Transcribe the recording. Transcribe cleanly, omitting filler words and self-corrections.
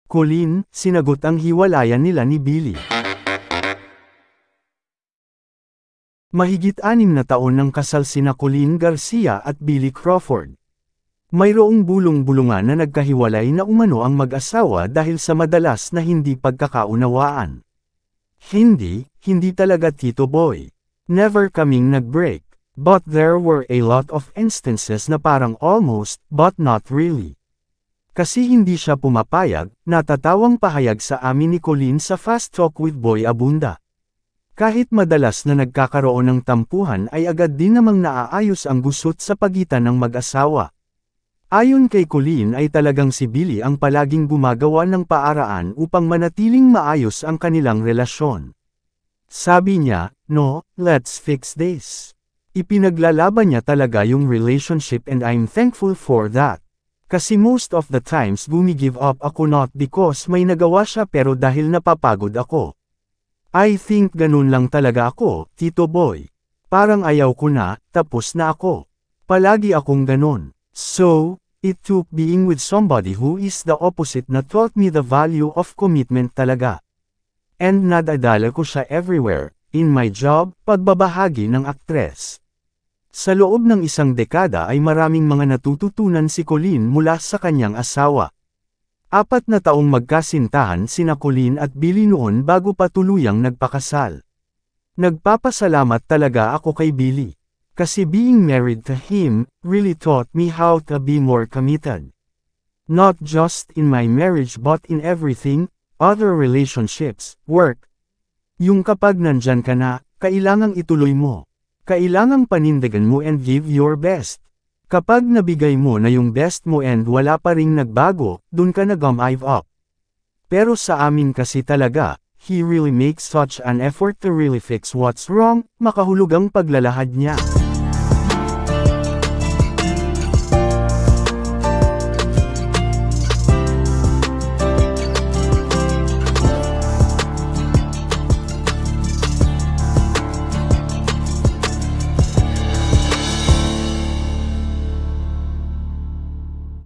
Colleen, sinagot ang hiwalayan nila ni Billy. Mahigit 6 na taon nang kasal sina Colleen Garcia at Billy Crawford. Mayroong bulong-bulungan na nagkahiwalay na umano ang mag-asawa dahil sa madalas na hindi pagkakaunawaan. Hindi talaga Tito Boy. Never kaming nag-break. But there were a lot of instances na parang almost, but not really. Kasi hindi siya pumapayag, natatawang pahayag sa amin ni Colleen sa Fast Talk with Boy Abunda. Kahit madalas na nagkakaroon ng tampuhan ay agad din namang naaayos ang gusot sa pagitan ng mag-asawa. Ayon kay Colleen ay talagang si Billy ang palaging gumagawa ng paaraan upang manatiling maayos ang kanilang relasyon. Sabi niya, "No, let's fix this." Ipinaglalaban niya talaga yung relationship and I'm thankful for that. Kasi most of the times give up ako not because may nagawa siya pero dahil napapagod ako. I think ganun lang talaga ako, Tito Boy. Parang ayaw ko na, tapos na ako. Palagi akong ganun. So, it took being with somebody who is the opposite na taught me the value of commitment talaga. And nadadala ko siya everywhere, in my job, pagbabahagi ng aktres. Sa loob ng 1 dekada ay maraming mga natututunan si Colleen mula sa kanyang asawa. 4 na taong magkasintahan sina Colleen at Billy noon bago pa tuluyang nagpakasal. Nagpapasalamat talaga ako kay Billy. Kasi being married to him, really taught me how to be more committed. Not just in my marriage but in everything, other relationships, work. Yung kapag nandyan ka na, kailangang ituloy mo. Kailangang panindigan mo and give your best. Kapag nabigay mo na yung best mo and wala pa ring nagbago, dun ka nag-give up. Pero sa amin kasi talaga, he really makes such an effort to really fix what's wrong, makahulog ang paglalahad niya.